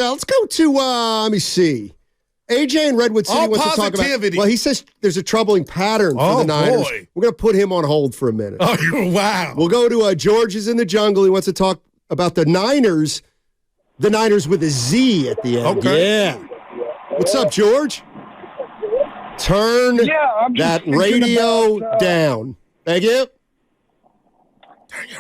Let's go to, let me see. AJ in Redwood City wants to talk about. Well, he says there's a troubling pattern for the Niners. Boy. We're going to put him on hold for a minute. Oh, wow. We'll go to George is in the jungle. He wants to talk about the Niners. The Niners with a Z at the end. Okay. Yeah. What's up, George? Turn that radio down. Thank you.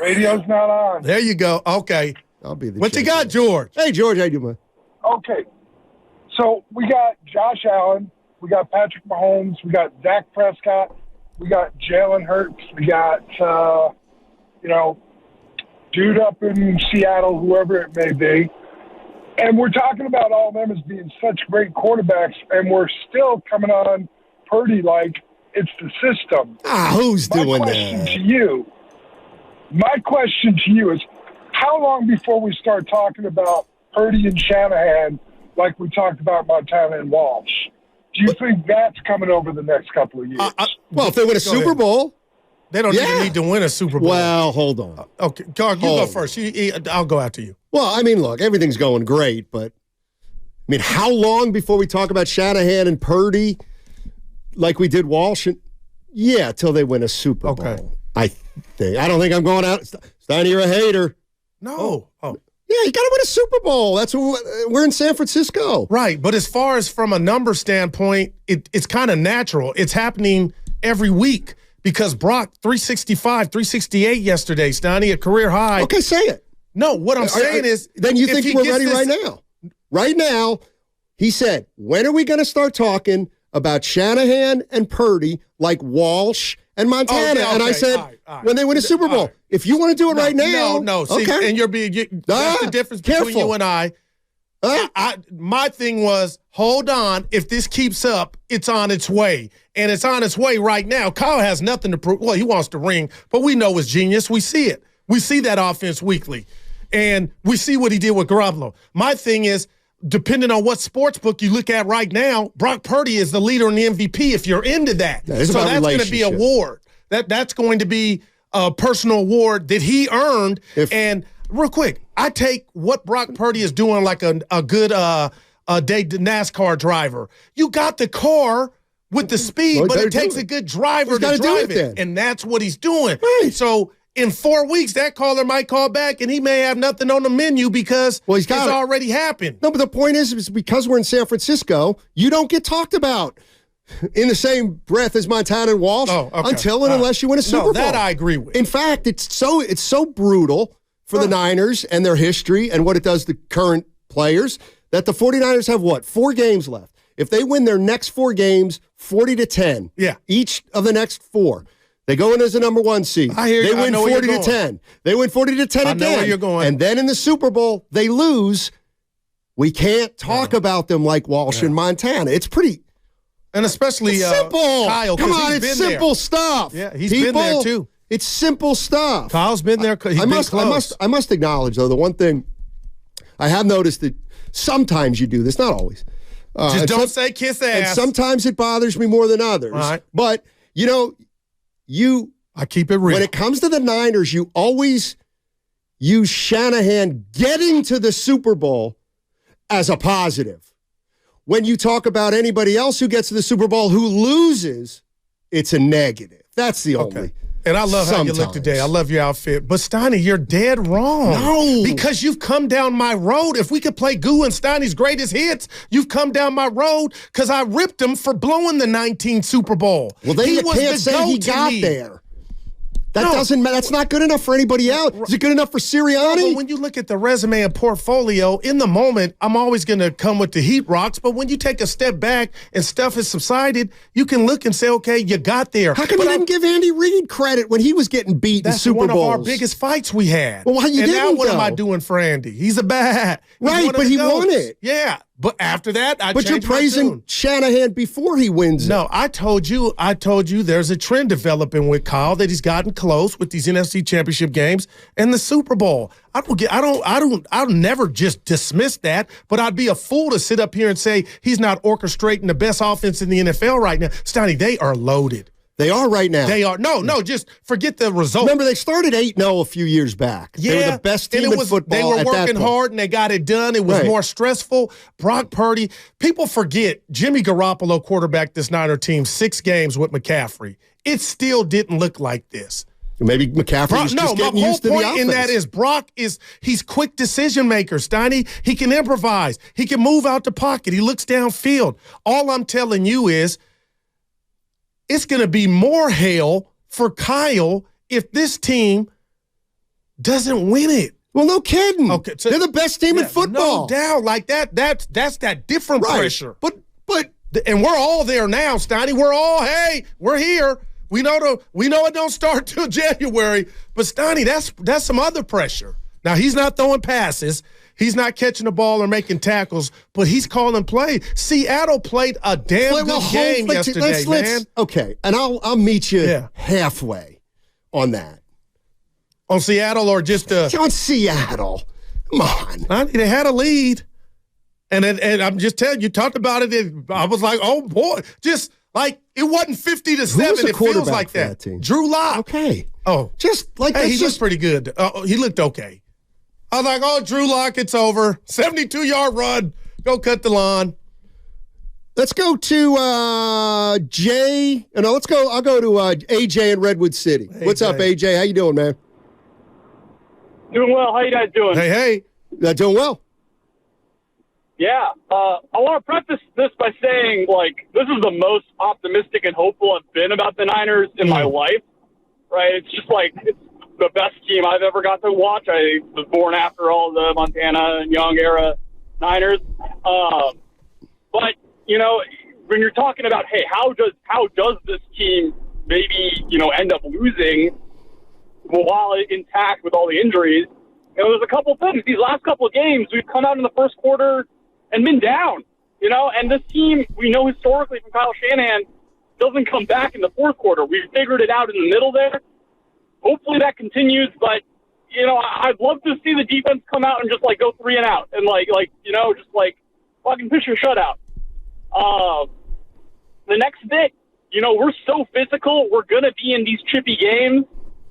Radio's not on. There you go. Okay. I'll be the What you got, George? Hey, George, how you doing, man? Okay. So we got Josh Allen. We got Patrick Mahomes. We got Dak Prescott. We got Jalen Hurts. We got, dude up in Seattle, whoever it may be. And we're talking about all of them as being such great quarterbacks, and we're still coming on Purdy like it's the system. Who's doing My question to you is, how long before we start talking about Purdy and Shanahan like we talked about Montana and Walsh? Do you think that's coming over the next couple of years? Well, if they win a Super Bowl. They don't even need to win a Super Bowl. Well, hold on. Okay, Carl, you go first. I'll go after you. Well, I mean, look, everything's going great, but I mean, how long before we talk about Shanahan and Purdy like we did Walsh? Yeah, till they win a Super Bowl. Okay. I don't think I'm going out. Steiny, you're a hater. No. Yeah, you got to win a Super Bowl. That's what we're in San Francisco. Right, but as far as from a number standpoint, it's kind of natural. It's happening every week because Brock, 365, 368 yesterday, Steiny, a career high. Okay, say it. No, what I'm saying is... Then you think we're ready right now. Right now, he said, when are we going to start talking about Shanahan and Purdy like Walsh and Montana? And I said, all right. When they win a Super Bowl. Right. If you want to do it right now. No. See, okay. And that's the difference between you and I. My thing was, hold on. If this keeps up, it's on its way. And it's on its way right now. Kyle has nothing to prove. Well, he wants to ring, but we know it's genius. We see it. We see that offense weekly. And we see what he did with Garoppolo. My thing is, depending on what sports book you look at right now, Brock Purdy is the leader in the MVP if you're into that. So that's going to be an award. That's going to be a personal award that he earned. And real quick, I take what Brock Purdy is doing like a good day NASCAR driver. You got the car with the speed, but it takes a good driver to drive it. And that's what he's doing. Right. So in 4 weeks, that caller might call back, and he may have nothing on the menu because it's already happened. No, but the point is because we're in San Francisco, you don't get talked about in the same breath as Montana and Walsh until and unless you win a Super Bowl. That I agree with. In fact, it's so brutal for the Niners and their history and what it does to current players that the 49ers have, 4 games left. If they win their next 4 games, 40-10, each of the next 4, they go in as a number 1 seed. I hear you. They win 40-10. They win 40-10 again. I know where you're going. And then in the Super Bowl, they lose. We can't talk about them like Walsh and Montana. It's pretty... And especially simple. Kyle. Come on, it's simple stuff. Yeah, he's been there too. It's simple stuff. Kyle's been there. He's been close. I must acknowledge, though, the one thing I have noticed that sometimes you do this, not always. Just don't say kiss ass. And sometimes it bothers me more than others. Right. But, I keep it real. When it comes to the Niners, you always use Shanahan getting to the Super Bowl as a positive. When you talk about anybody else who gets to the Super Bowl who loses, it's a negative. That's the only. And I love how you look today. I love your outfit. But Steiny, you're dead wrong. No. Because you've come down my road. If we could play Goo and Steiny's greatest hits, you've come down my road because I ripped him for blowing the 19 Super Bowl. Well, then you can't say he got there. That doesn't matter. That's not good enough for anybody else. Is it good enough for Sirianni? No, but when you look at the resume and portfolio, in the moment, I'm always going to come with the heat rocks. But when you take a step back and stuff has subsided, you can look and say, okay, you got there. How come you didn't give Andy Reid credit when he was getting beat in Super Bowls? That's one of our biggest fights we had. Well, why you didn't, now what am I doing for Andy? He's a bad. Right, but he won it. Yeah. But after that, But you're praising Shanahan before he wins it. No, I told you there's a trend developing with Kyle that he's gotten close with these NFC Championship games and the Super Bowl. I'll never just dismiss that, but I'd be a fool to sit up here and say he's not orchestrating the best offense in the NFL right now. Steiny, they are loaded. They are right now. They are. No, just forget the result. Remember, they started 8-0 a few years back. Yeah, they were the best team in football. They were working hard, and they got it done. It was more stressful. Brock Purdy. People forget Jimmy Garoppolo quarterbacked this Niner team 6 games with McCaffrey. It still didn't look like this. Maybe McCaffrey's just getting used to the offense. My whole point in that is Brock he's quick decision maker, Steiny. He can improvise. He can move out the pocket. He looks downfield. All I'm telling you is it's going to be more hell for Kyle if this team doesn't win it. Well, no kidding. Okay, so, they're the best team in football. No doubt, like that. That's that different pressure. But and we're all there now, Steiny. We're here. We know it don't start till January. But Steiny, that's some other pressure. Now he's not throwing passes. He's not catching the ball or making tackles, but he's calling play. Seattle played a damn good game yesterday, man. Okay, and I'll meet you halfway on that. On Seattle or just on Seattle? Come on. They had a lead, and I'm just telling you, talked about it. I was like, oh boy, just like it wasn't 50-7. It feels like that. Drew Lock. Okay. Oh, just like he looked pretty good. He looked okay. I was like, oh, Drew Lock, it's over. 72-yard run. Go cut the lawn. Let's go to Jay. No, let's go. I'll go to AJ in Redwood City. Hey, what's up, AJ? How you doing, man? Doing well. How you guys doing? Hey. Doing well. Yeah. I want to preface this by saying, this is the most optimistic and hopeful I've been about the Niners in my life, right? It's just it's the best team I've ever got to watch. I was born after all the Montana and Young era Niners. But, when you're talking about, hey, how does this team maybe, end up losing while intact with all the injuries? There's a couple things. These last couple of games, we've come out in the first quarter and been down, and this team, we know historically from Kyle Shanahan, doesn't come back in the fourth quarter. We figured it out in the middle there. Hopefully that continues, but, I'd love to see the defense come out and just, go 3 and out and, just fucking push your shutout. The next bit, we're so physical, we're going to be in these chippy games.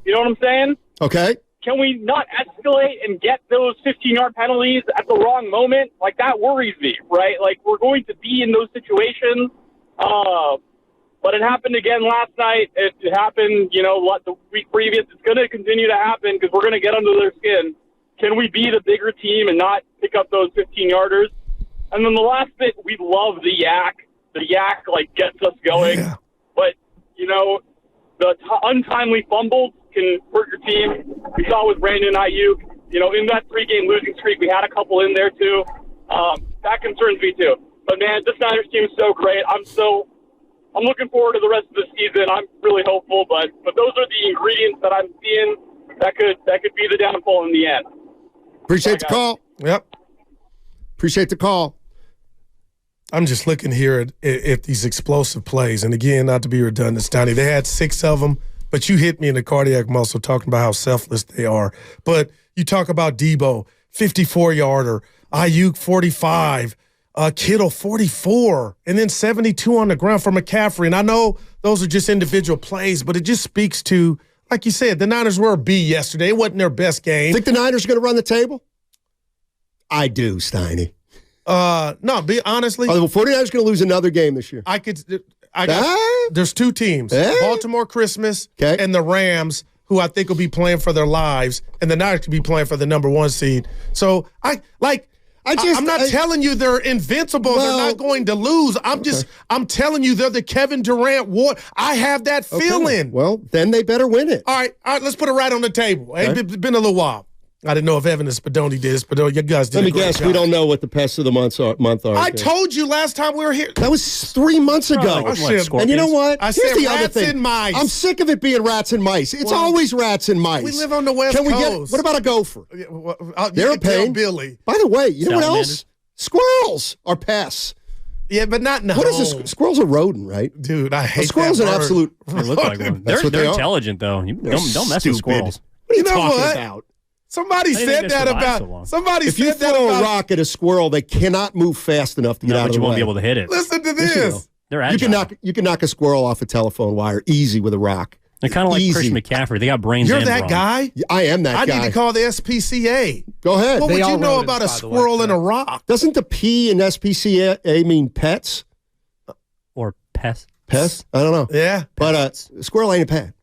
You know what I'm saying? Okay. Can we not escalate and get those 15-yard penalties at the wrong moment? That worries me, right? We're going to be in those situations. But it happened again last night. It happened, the week previous. It's going to continue to happen because we're going to get under their skin. Can we be the bigger team and not pick up those 15-yarders? And then the last bit, we love the yak. The yak, gets us going. Yeah. But, the untimely fumbles can hurt your team. We saw with Brandon Ayuk, in that 3-game losing streak, we had a couple in there too. That concerns me too. But man, this Niners team is so great. I'm looking forward to the rest of the season. I'm really hopeful, but those are the ingredients that I'm seeing that could be the downfall in the end. Appreciate the call. Yep. Appreciate the call. I'm just looking here at these explosive plays. And again, not to be redundant, Steiny, they had 6 of them, but you hit me in the cardiac muscle talking about how selfless they are. But you talk about Debo, 54-yarder, Ayuk, 45, Kittle, 44, and then 72 on the ground for McCaffrey. And I know those are just individual plays, but it just speaks to, like you said, the Niners were a B yesterday. It wasn't their best game. Think the Niners are going to run the table? I do, Steiny. No, honestly. Are the 49ers going to lose another game this year? There's 2 teams, Baltimore Christmas and the Rams, who I think will be playing for their lives, and the Niners could be playing for the number 1 seed. So I'm not telling you they're invincible. They're not going to lose. I'm telling you they're the Kevin Durant war. I have that feeling. Well, then they better win it. All right, let's put it right on the table. Okay. It's been a little while. I didn't know if Evan and Spadoni did this, but you guys did. Let me guess. We don't know what the pests of the month are. I told you last time we were here. That was 3 months ago. And you know what? I said rats and mice. I'm sick of it being rats and mice. It's always rats and mice. We live on the West Coast. What about a gopher? They're a pain. Billy. By the way, you know what else? Squirrels are pests. Yeah, but not in the home. What is this? Squirrel's a rodent, right? Dude, I hate squirrel's that an absolute. They look like one. They're intelligent, though. Don't mess with squirrels. What are you talking about? Somebody said that about. Somebody said that about. If you throw a rock at a squirrel, they cannot move fast enough to get out of the way. But you won't be able to hit it. Listen to this. They're agile. You can knock a squirrel off a telephone wire easy with a rock. They're kind of like Christian McCaffrey. They got brains. You're and that brawn. guy? I am that guy. I need to call the SPCA. Go ahead. What would you know about a squirrel and a rock? Doesn't the P in SPCA mean pets? Or pests? Pets? I don't know. Yeah. But squirrel ain't a pet.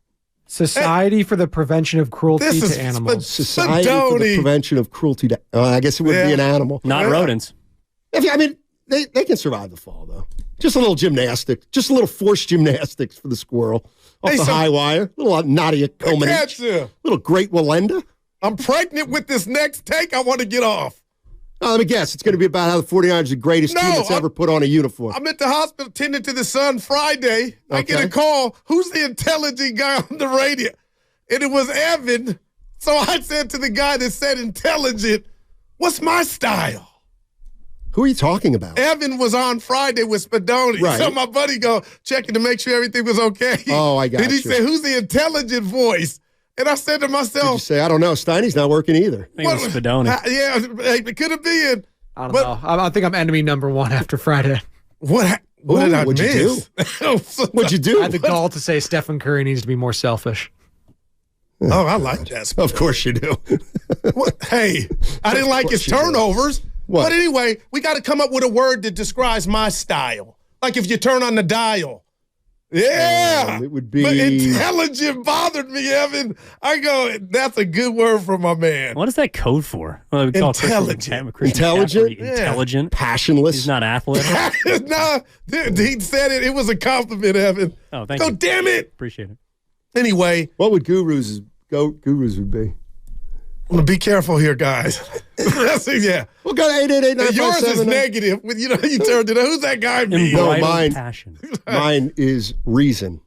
Society for the Prevention of Cruelty to Animals. Society for the Prevention of Cruelty to I guess it would be an animal. Not rodents. They can survive the fall, though. Just a little gymnastics. Just a little forced gymnastics for the squirrel. Off the high wire. A little Nadia Comaneci. A little Great Wallenda. I'm pregnant with this next take I want to get off. Let me guess. It's going to be about how the 49ers are the greatest team that's ever put on a uniform. I'm at the hospital tending to the son Friday. I get a call. Who's the intelligent guy on the radio? And it was Evan. So I said to the guy that said intelligent, what's my style? Who are you talking about? Evan was on Friday with Spadoni. Right. So my buddy checking to make sure everything was okay. Oh, I got you. And he said, who's the intelligent voice? And I said to myself, did you say, I don't know. Steiny's not working either. I think it was Spadoni. Yeah, it could have been. I don't know. I think I'm enemy number one after Friday. What did I what'd miss? You do? What'd you do? I had the gall to say Stephen Curry needs to be more selfish. Oh, I like that. Of course you do. Hey, I didn't like his turnovers. What? But anyway, we got to come up with a word that describes my style. Like if you turn on the dial. Yeah. It would be. But intelligent bothered me, Evan. I go, that's a good word for my man. What is that code for? Well, we call intelligent. Intelligent? Intelligent. Passionless. He's not athletic. No, he said it. It was a compliment, Evan. Oh, thank you. Damn it. Appreciate it. Anyway. What would gurus would be? I'm going to be careful here, guys. Yeah. We'll go to 888-957. Yours is negative. You turned it. Who's that guy? No, mine. Passion. Mine is reason.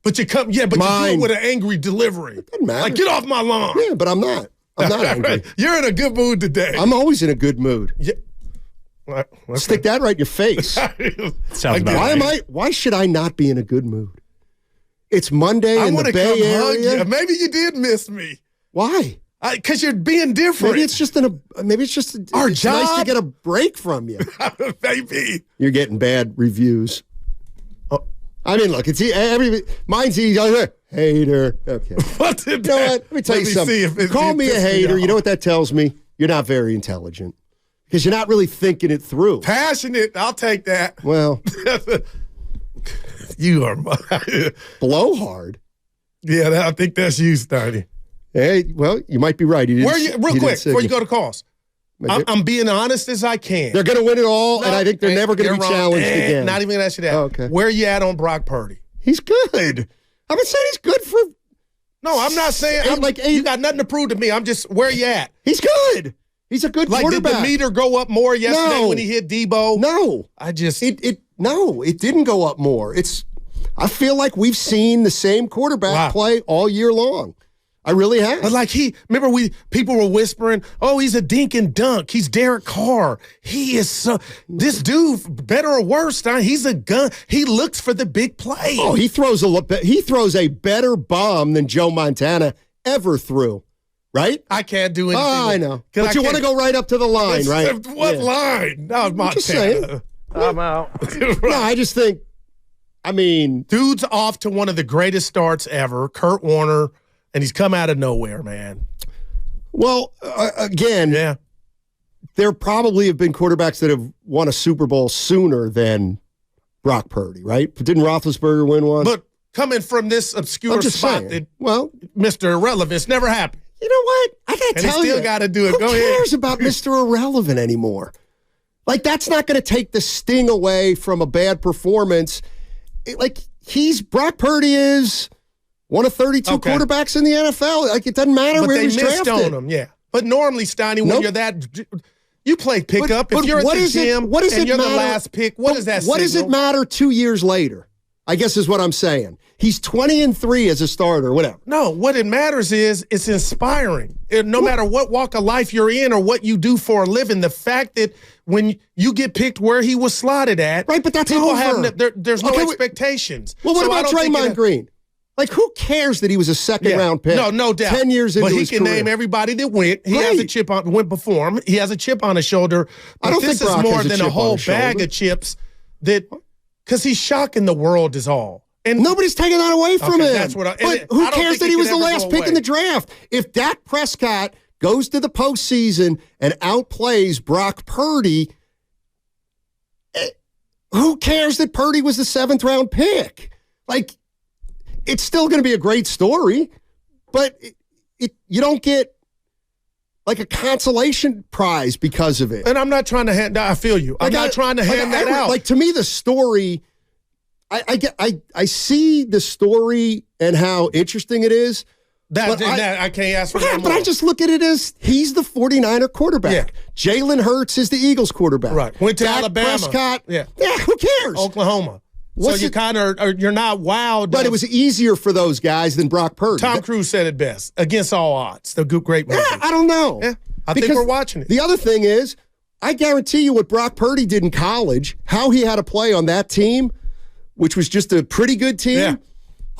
But you do it with an angry delivery. Doesn't matter. Like, get off my lawn. Yeah, but I'm not. I'm not angry. You're in a good mood today. I'm always in a good mood. Yeah. Okay. Stick that right in your face. Sounds about right. Why should I not be in a good mood? It's Monday in the Bay Area. Hug you. Maybe you did miss me. Why? Because you're being different. Maybe it's just our it's job. nice to get a break from you. Maybe you're getting bad reviews. Oh, I mean, look, it's mine's easy. Hater. Okay. What you know what? Let me tell you something. Call me a hater. You know what that tells me? You're not very intelligent because you're not really thinking it through. Passionate. I'll take that. Well, you are blowhard. Yeah, I think that's you, Steiny. Hey, well, you might be right. Real quick, before you go to calls, I'm being honest as I can. They're going to win it all, and I think they're never going to be challenged again. Not even going to ask you that. Oh, okay. Where are you at on Brock Purdy? He's good. I'm not saying he's good for. No, I'm not saying. You got nothing to prove to me. I'm just, where are you at? He's good. He's a good quarterback. Did the meter go up more yesterday when he hit Debo? No. It didn't go up more. I feel like we've seen the same quarterback play all year long. I really have. But people were whispering, oh, he's a dink and dunk. He's Derek Carr. He is this dude, better or worse, he's a gun. He looks for the big play. Oh, he throws a better bomb than Joe Montana ever threw. Right? I can't do anything. Oh, I know. But you want to go right up to the line, right? What line? No, Montana. Just saying. I'm out. No, I just think, dude's off to one of the greatest starts ever, Kurt Warner. And he's come out of nowhere, man. Well, again, there probably have been quarterbacks that have won a Super Bowl sooner than Brock Purdy, right? But didn't Roethlisberger win one? But coming from this obscure spot, Mr. Irrelevance never happened. You know what? I got to tell you. And he still got to do it. Who cares about Mr. Irrelevant anymore? Like, that's not going to take the sting away from a bad performance. Brock Purdy is one of 32 quarterbacks in the NFL. Like, it doesn't matter where he's drafted. But they missed on him, yeah. But normally, Steiny, when you're that, you play pickup. If you're at the gym and you're the last pick, what does that signal? What does it matter 2 years later? I guess is what I'm saying. He's 20-3 as a starter, whatever. No, what it matters is it's inspiring. No matter what walk of life you're in or what you do for a living, the fact that when you get picked where he was slotted at, right? But that's people over. There's no expectations. Well, what about Draymond Green? Like, who cares that he was a second-round pick? No doubt. 10 years into his career. But he can name everybody that went. He has a chip on, went before him. He has a chip on his shoulder. But I don't think Brock more has than a whole bag of chips that Because he's shocking the world is all. And nobody's taking that away from him. That's what but who cares that he was the last pick in the draft? If Dak Prescott goes to the postseason and outplays Brock Purdy, who cares that Purdy was the 7th-round pick? Like, it's still going to be a great story, but you don't get like a consolation prize because of it. And I'm not trying to hand. I feel you. I'm not trying to hand that out. Like, to me, the story. I see the story and how interesting it is. I can't ask for that. But I just look at it as he's the 49er quarterback. Yeah. Jalen Hurts is the Eagles quarterback. Right. Went to Dak Alabama. Prescott. Yeah. Who cares? Oklahoma. So you kind of you're not wowed. But it was easier for those guys than Brock Purdy. Tom Cruise said it best. Against all odds. The great movie. Yeah, I don't know. Yeah. I think we're watching it. The other thing is, I guarantee you what Brock Purdy did in college, how he had to play on that team, which was just a pretty good team. Yeah.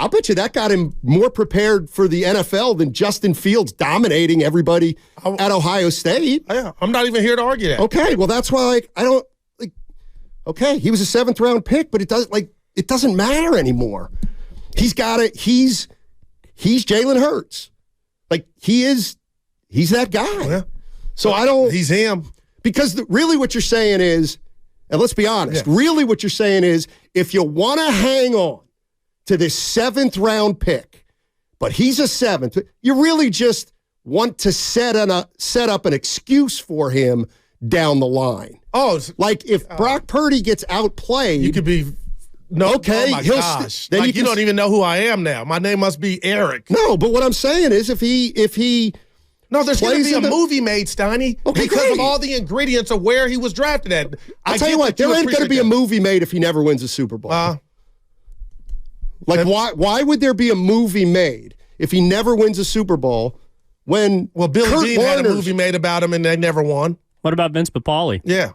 I'll bet you that got him more prepared for the NFL than Justin Fields dominating everybody at Ohio State. Yeah, I'm not even here to argue that. Okay, well that's why I don't like. Okay, he was a 7th-round pick, but it doesn't matter anymore. He's got it. He's Jalen Hurts. Like he's that guy. Yeah. So I don't. He's him. Because really, what you're saying is, and let's be honest. Yeah. Really, what you're saying is, if you want to hang on to this 7th-round pick, but he's a 7th, you really just want to set up an excuse for him down the line. Oh, like if Brock Purdy gets outplayed, you could be okay. Oh my gosh! Then you don't even know who I am now. My name must be Eric. No, but what I'm saying is, if he no, there's going to be a movie made, Steiny, because of all the ingredients of where he was drafted at. I'll tell you what, there ain't going to be a movie made if he never wins a Super Bowl. Why would there be a movie made if he never wins a Super Bowl when Billy Dean had a movie made about him and they never won? What about Vince Papale? Yeah.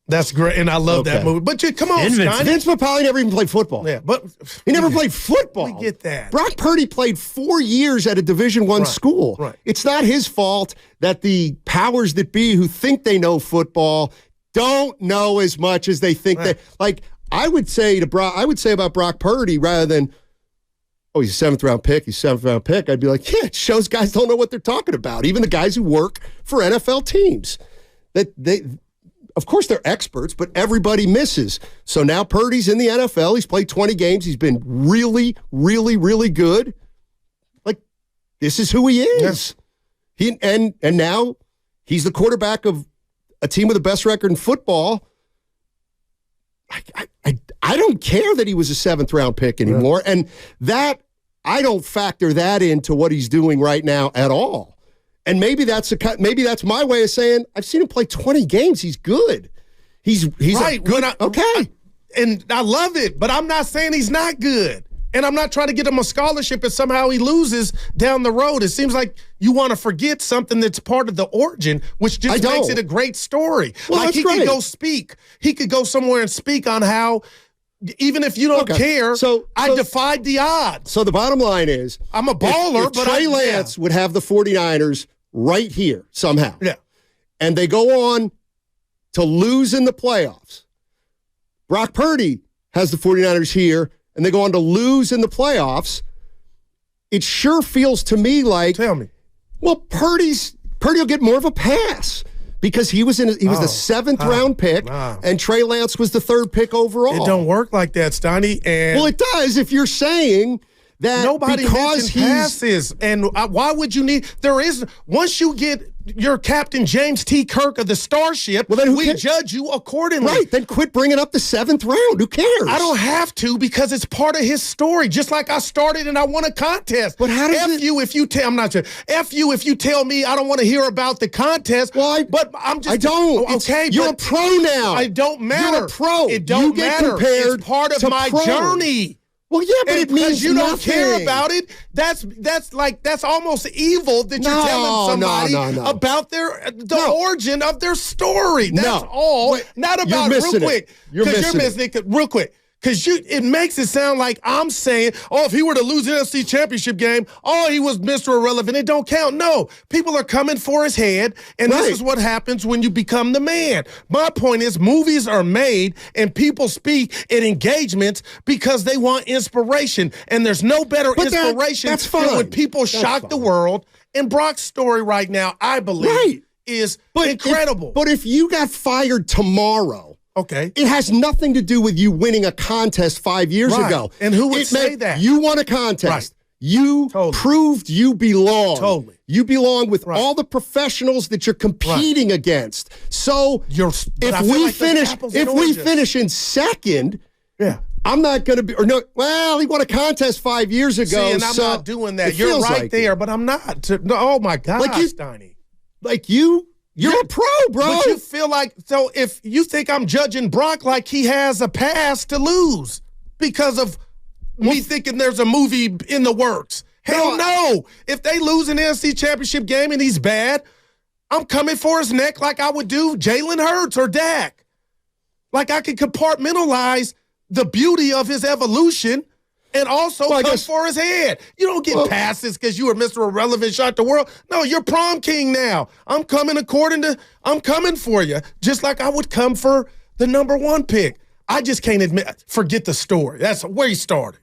That's great, and I love that movie. But come on, Steiny. Vince Papale never even played football. Yeah, but he never played football. We get that. Brock Purdy played 4 years at a Division I school. Right. It's not his fault that the powers that be who think they know football don't know as much as they think they like. I would say about Brock Purdy rather than, oh, he's a 7th-round pick. He's a 7th-round pick. I'd be like, yeah, it shows guys don't know what they're talking about. Even the guys who work for NFL teams, of course, they're experts, but everybody misses. So now Purdy's in the NFL. He's played 20 games. He's been really, really, really good. Like, this is who he is. Yeah. And now he's the quarterback of a team with the best record in football. I don't care that he was a 7th-round pick anymore, and that I don't factor that into what he's doing right now at all. And maybe that's my way of saying I've seen him play 20 games. He's good. He's right. Good. And I love it, but I'm not saying he's not good. And I'm not trying to get him a scholarship and somehow he loses down the road. It seems like you want to forget something that's part of the origin, which just makes it a great story. Well, like he could go speak. He could go somewhere and speak on how, even if you don't care, I defied the odds. So the bottom line is, I'm a baller, but Trey Lance would have the 49ers right here somehow. Yeah. And they go on to lose in the playoffs. Brock Purdy has the 49ers here, and they go on to lose in the playoffs. It sure feels to me like, tell me, well, Purdy will get more of a pass because he was the 7th-round pick, and Trey Lance was the 3rd pick overall. It don't work like that, Steiny. And well, it does if you're saying that nobody because mentioned passes. And why would you need? Once you get your Captain James T. Kirk of the Starship, well, then we judge you accordingly. Right, then quit bringing up the 7th round. Who cares? I don't have to because it's part of his story. Just like I started and I won a contest. But how does F you if you tell me I don't want to hear about the contest. Well, I don't. Okay, you're a pro now. It don't matter. You're a pro. It don't matter. It's part of my journey. Well, yeah, but it means you don't nothing. care about it. That's almost evil that you're telling somebody about the origin of their story. That's all. Wait, not about real quick. You're missing it. Real quick. Because it makes it sound like I'm saying, if he were to lose the NFC Championship game, he was Mr. Irrelevant. It don't count. No, people are coming for his head, and this is what happens when you become the man. My point is, movies are made, and people speak at engagements because they want inspiration, and there's no better inspiration than when people shock the world. And Brock's story right now, I believe, is incredible. But if you got fired tomorrow, okay, it has nothing to do with you winning a contest 5 years ago. And who would say that? You won a contest. Right. You proved you belong. Totally. You belong with all the professionals that you're competing if we finish in second, I'm not going to be, he won a contest 5 years ago. See, and I'm not doing that. You're right there, but I'm not. Oh my gosh, Steiny. You're a pro, bro. But you feel like, so if you think I'm judging Brock like he has a pass to lose because of me thinking there's a movie in the works. Hell no. If they lose an NFC Championship game and he's bad, I'm coming for his neck like I would do Jalen Hurts or Dak. Like I can compartmentalize the beauty of his evolution and also come for his head. You don't get passes because you were Mr. Irrelevant, shot the world. No, you're prom king now. I'm coming for you, just like I would come for the number 1 pick. I just can't forget the story. That's where he started.